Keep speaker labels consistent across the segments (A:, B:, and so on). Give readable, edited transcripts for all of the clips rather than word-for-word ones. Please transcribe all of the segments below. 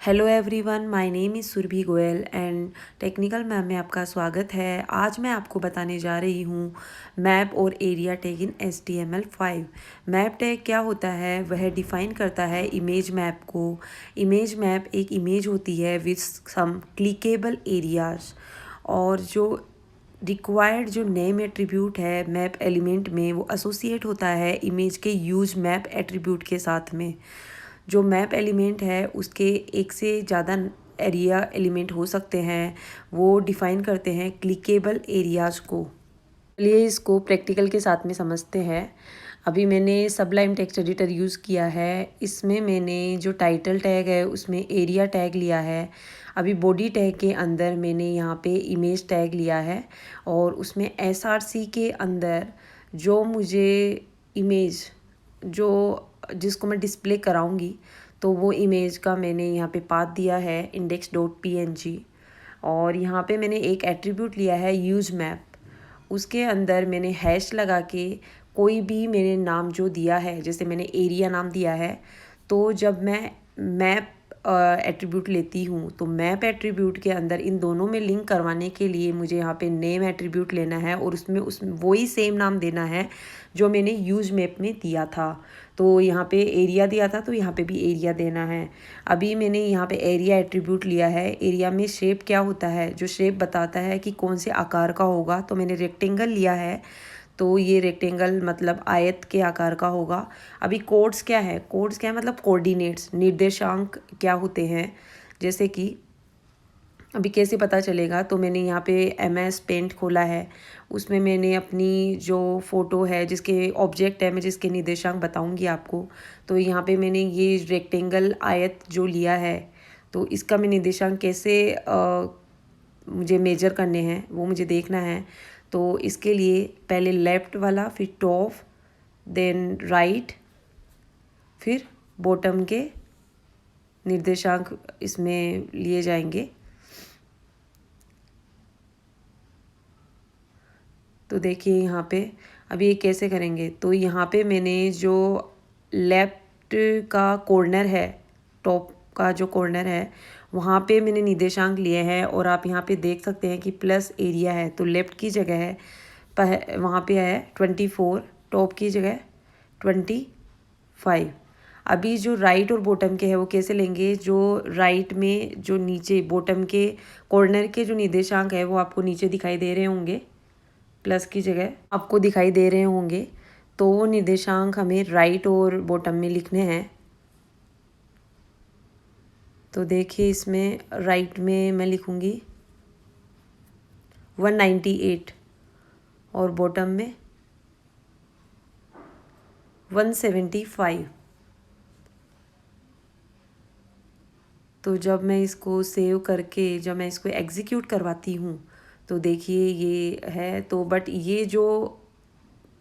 A: Hello everyone, my name is Surabhi Goyal and technical ma'am में आपका स्वागत है। आज मैं आपको बताने जा रही हूँ मैप और area tag in HTML5। Map tag क्या होता है? वह डिफ़ाइन करता है इमेज मैप को। इमेज मैप एक इमेज होती है विथ सम क्लिकेबल एरियाज, और जो रिक्वायर्ड जो नेम एट्रीब्यूट है मैप एलिमेंट में वो एसोसिएट होता है इमेज के यूज मैप एट्रीब्यूट के साथ में। जो मैप एलिमेंट है उसके एक से ज़्यादा एरिया एलिमेंट हो सकते हैं, वो डिफ़ाइन करते हैं क्लिकेबल एरियाज़ को। चलिए इसको प्रैक्टिकल के साथ में समझते हैं। अभी मैंने सबलाइम टेक्स्ट एडिटर यूज़ किया है। इसमें मैंने जो टाइटल टैग है उसमें एरिया टैग लिया है। अभी बॉडी टैग के अंदर मैंने यहाँ पे इमेज टैग लिया है, और उसमें SRC के अंदर जो मुझे इमेज जो जिसको मैं डिस्प्ले कराऊंगी तो वो इमेज का मैंने यहाँ पे पाथ दिया है index.png। और यहाँ पे मैंने एक एट्रीब्यूट लिया है यूज मैप। उसके अंदर मैंने हैश लगा के कोई भी मैंने नाम जो दिया है, जैसे मैंने एरिया नाम दिया है, तो जब मैं मैप एट्रीब्यूट लेती हूँ तो मैप एट्रीब्यूट के अंदर इन दोनों में लिंक करवाने के लिए मुझे यहाँ पे नेम एट्रीब्यूट लेना है, और उसमें वही सेम नाम देना है जो मैंने यूज मैप में दिया था। तो यहाँ पे एरिया दिया था तो यहाँ पे भी एरिया देना है। अभी मैंने यहाँ पे एरिया एट्रीब्यूट लिया है। एरिया में शेप क्या होता है? जो शेप बताता है कि कौन से आकार का होगा, तो मैंने रेक्टेंगल लिया है, तो ये रेक्टेंगल मतलब आयत के आकार का होगा। अभी कोड्स क्या है? कोड्स क्या है मतलब कोऑर्डिनेट्स, निर्देशांक क्या होते हैं। जैसे कि अभी कैसे पता चलेगा? तो मैंने यहाँ पे MS पेंट खोला है, उसमें मैंने अपनी जो फ़ोटो है जिसके ऑब्जेक्ट है, मैं जिसके निर्देशांक बताऊंगी आपको, तो यहाँ पे मैंने ये रेक्टेंगल आयत जो लिया है, तो इसका मैं निर्देशांक कैसे मुझे मेजर करने हैं वो मुझे देखना है। तो इसके लिए पहले लेफ़्ट वाला, फिर टॉप, देन राइट, फिर बॉटम के निर्देशांक इसमें लिए जाएंगे। तो देखिए यहाँ पे अभी ये कैसे करेंगे, तो यहाँ पे मैंने जो लेफ्ट का कॉर्नर है, टॉप का जो कॉर्नर है, वहाँ पे मैंने निर्देशांक लिए हैं, और आप यहाँ पे देख सकते हैं कि प्लस एरिया है, तो लेफ़्ट की जगह है वहाँ पे है 24, टॉप की जगह 25। अभी जो राइट और बॉटम के है वो कैसे लेंगे? जो राइट में जो नीचे बॉटम के कॉर्नर के जो निर्देशांक है वो आपको नीचे दिखाई दे रहे होंगे, प्लस की जगह आपको दिखाई दे रहे होंगे, तो वो निर्देशांक हमें राइट और बॉटम में लिखने हैं। तो देखिए इसमें राइट में मैं लिखूँगी 198, और बॉटम में 175। तो जब मैं इसको सेव करके जब मैं इसको एग्जीक्यूट करवाती हूँ तो देखिए ये है, तो बट ये जो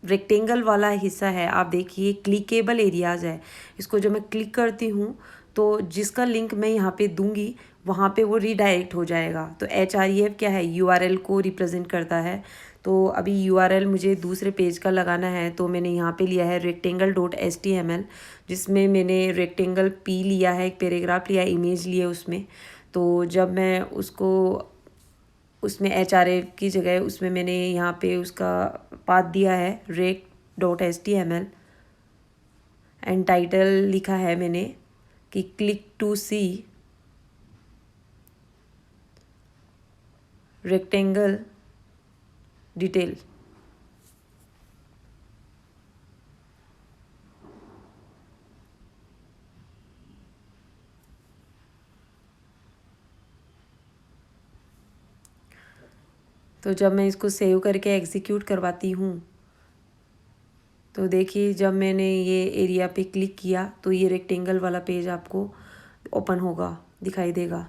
A: रेक्टेंगल वाला हिस्सा है आप देखिए क्लिकेबल एरियाज़ है। इसको जब मैं क्लिक करती हूँ तो जिसका लिंक मैं यहाँ पे दूंगी वहाँ पे वो रीडायरेक्ट हो जाएगा। तो HREF क्या है? URL को रिप्रेजेंट करता है। तो अभी URL मुझे दूसरे पेज का लगाना है, तो मैंने यहाँ पे लिया है rectangle.html, जिसमें मैंने रेक्टेंगल P लिया है, एक पैराग्राफ लिया है, इमेज लिए उसमें। तो जब मैं उसको उसमें HRF की जगह उसमें मैंने यहाँ पे उसका पाथ दिया है rect.html, एंड टाइटल लिखा है मैंने कि click to see rectangle detail. तो जब मैं इसको सेव करके एग्जीक्यूट करवाती हूँ तो देखिए जब मैंने ये एरिया पे क्लिक किया तो ये रेक्टेंगल वाला पेज आपको ओपन होगा, दिखाई देगा।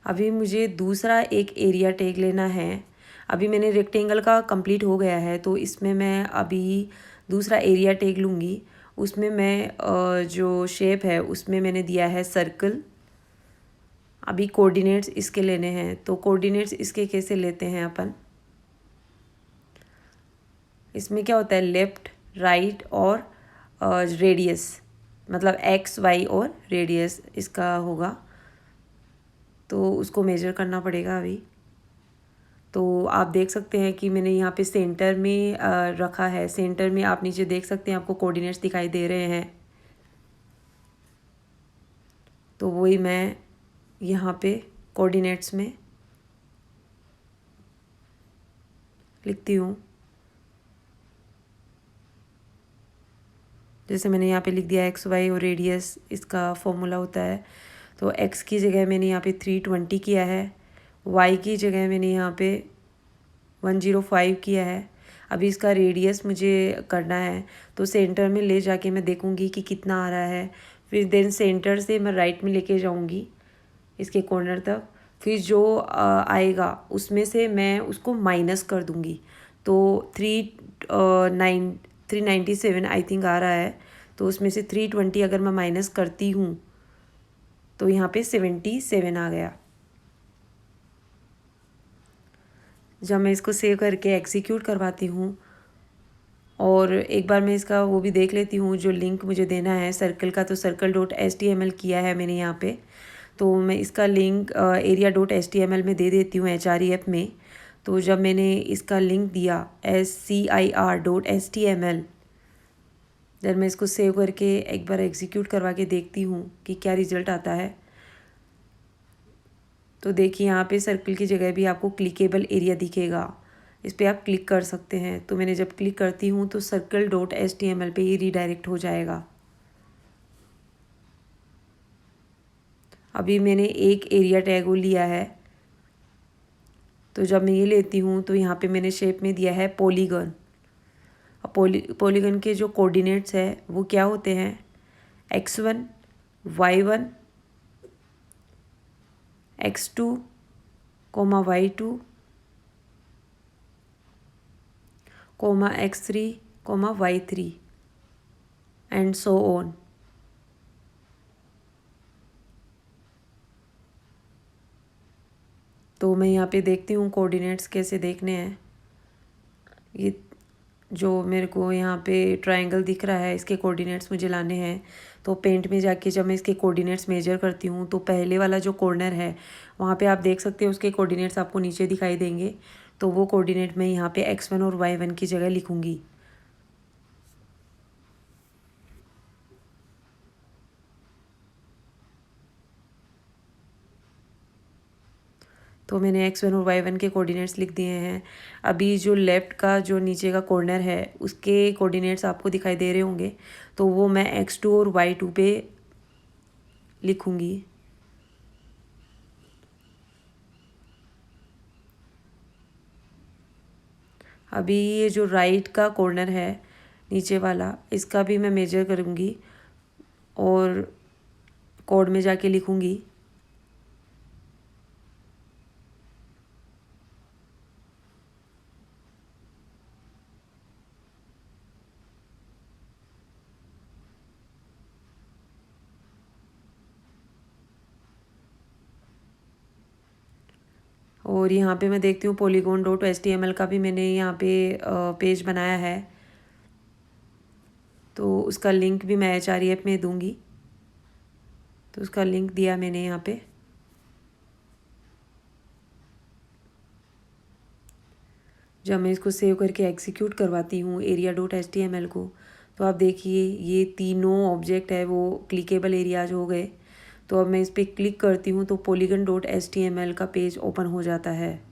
A: अभी मुझे दूसरा एक एरिया टैग लेना है। अभी मैंने रेक्टेंगल का कंप्लीट हो गया है, तो इसमें मैं अभी दूसरा एरिया टैग लूँगी। उसमें मैं जो शेप है उसमें मैंने दिया है सर्कल। अभी कोऑर्डिनेट्स इसके लेने हैं, तो कोऑर्डिनेट्स इसके कैसे लेते हैं अपन? इसमें क्या होता है? लेफ़्ट, राइट और रेडियस। मतलब एक्स वाई और रेडियस इसका होगा, तो उसको मेजर करना पड़ेगा अभी। तो आप देख सकते हैं कि मैंने यहाँ पे सेंटर में रखा है। सेंटर में आप नीचे देख सकते हैं, आपको कोऑर्डिनेट्स दिखाई दे रहे हैं। तो वही मैं यहाँ पे कोऑर्डिनेट्स में लिखती हूँ। जैसे मैंने यहाँ पे लिख दिया एक्स वाई और रेडियस इसका फॉर्मूला होता है। तो एक्स की जगह मैंने यहाँ पे 320 किया है, वाई की जगह मैंने यहाँ पे 105 किया है। अभी इसका रेडियस मुझे करना है, तो सेंटर में ले जाके मैं देखूँगी कि कितना आ रहा है। फिर देन सेंटर से मैं राइट में लेके जाऊँगी इसके कॉर्नर तक। फिर जो आएगा उसमें से मैं उसको माइनस कर दूँगी। तो 397 आई थिंक आ रहा है। तो उसमें से 320 अगर मैं माइनस करती हूँ तो यहाँ पे 77 आ गया। जब मैं इसको सेव करके एग्जीक्यूट करवाती हूँ और एक बार मैं इसका वो भी देख लेती हूँ जो लिंक मुझे देना है सर्कल का, तो circle.html किया है मैंने यहाँ पे। तो मैं इसका लिंक area.html में दे देती हूँ HREF में। तो जब मैंने इसका लिंक दिया scir.html, जब मैं इसको सेव करके एक बार एग्जीक्यूट करवा के देखती हूँ कि क्या रिज़ल्ट आता है, तो देखिए यहाँ पे सर्कल की जगह भी आपको क्लिकेबल एरिया दिखेगा। इस पर आप क्लिक कर सकते हैं। तो मैंने जब क्लिक करती हूँ तो circle.html पे ही रीडायरेक्ट हो जाएगा। अभी मैंने एक एरिया टैग लिया है। तो जब मैं ये लेती हूँ तो यहाँ पे मैंने शेप में दिया है पॉलीगन। पॉलीगन के जो कोऑर्डिनेट्स है वो क्या होते हैं, x1 y1 x2 y2 x3 y3 and so on. तो मैं यहाँ पे देखती हूँ कोऑर्डिनेट्स कैसे देखने हैं। ये जो मेरे को यहाँ पे ट्रायंगल दिख रहा है इसके कोऑर्डिनेट्स मुझे लाने हैं। तो पेंट में जाके जब मैं इसके कोऑर्डिनेट्स मेजर करती हूँ तो पहले वाला जो कॉर्नर है वहाँ पे आप देख सकते हो उसके कोऑर्डिनेट्स आपको नीचे दिखाई देंगे। तो वो कोऑर्डिनेट मैं यहाँ पे x1 और y1 की जगह लिखूँगी। तो मैंने x1 और y1 के कोऑर्डिनेट्स लिख दिए हैं। अभी जो लेफ़्ट का जो नीचे का कॉर्नर है उसके कोऑर्डिनेट्स आपको दिखाई दे रहे होंगे, तो वो मैं x2 और y2 पे लिखूँगी। अभी ये जो राइट का कॉर्नर है नीचे वाला, इसका भी मैं मेजर करूँगी और कोड में जाके लिखूँगी। और यहाँ पे मैं देखती हूँ polygon.html का भी मैंने यहाँ पे पेज बनाया है, तो उसका लिंक भी मैं HREF में दूँगी। तो उसका लिंक दिया मैंने यहाँ पे। जब मैं इसको सेव करके एग्जीक्यूट करवाती हूँ area.html को, तो आप देखिए ये तीनों ऑब्जेक्ट है वो क्लिकेबल एरियाज हो गए। तो अब मैं इस पर क्लिक करती हूँ तो polygon.html का पेज ओपन हो जाता है।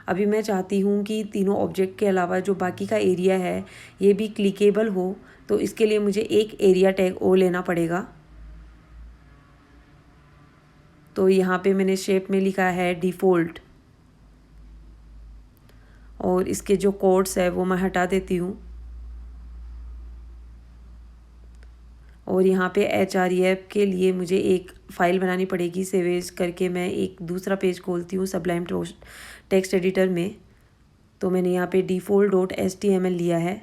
A: अभी मैं चाहती हूँ कि तीनों ऑब्जेक्ट के अलावा जो बाकी का एरिया है ये भी क्लिकेबल हो, तो इसके लिए मुझे एक एरिया टैग और लेना पड़ेगा। तो यहाँ पे मैंने शेप में लिखा है डिफ़ॉल्ट, और इसके जो कोड्स है वो मैं हटा देती हूँ। और यहाँ पे HREF के लिए मुझे एक फ़ाइल बनानी पड़ेगी। सेव एज करके मैं एक दूसरा पेज खोलती हूँ सबलाइम टेक्स्ट एडिटर में। तो मैंने यहाँ पे default.html लिया है।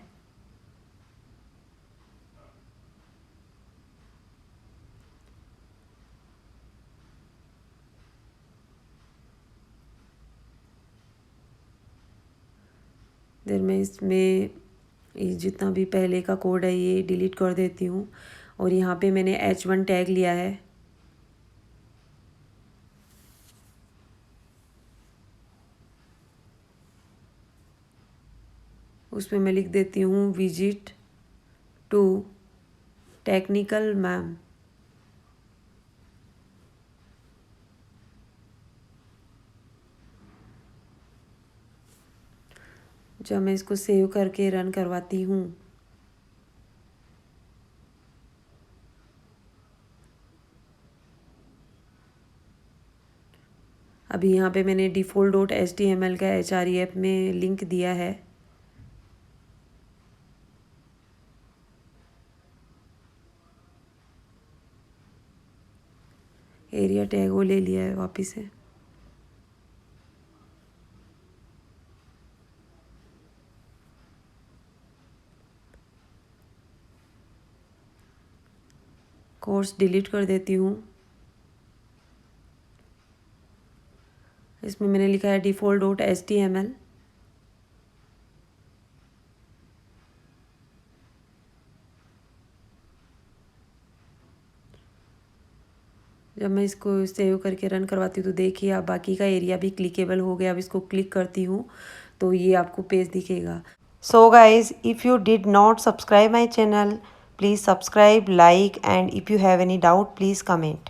A: देर मैं इसमें ये जितना भी पहले का कोड है ये डिलीट कर देती हूँ और यहाँ पे मैंने H1 टैग लिया है। उसमें मैं लिख देती हूँ विजिट टू टेक्निकल मैम। जब मैं इसको सेव करके रन करवाती हूँ अभी यहाँ पे मैंने default.html का href में लिंक दिया है। एरिया टैग वो ले लिया है वापस से। कोर्स डिलीट कर देती हूँ। इसमें मैंने लिखा है default.html। जब मैं इसको सेव करके रन करवाती हूँ तो देखिए अब बाकी का एरिया भी क्लिकेबल हो गया। अब इसको क्लिक करती हूँ तो ये आपको पेज दिखेगा। So guys, if you did not subscribe my channel, please subscribe, like, and if you have any doubt, please comment.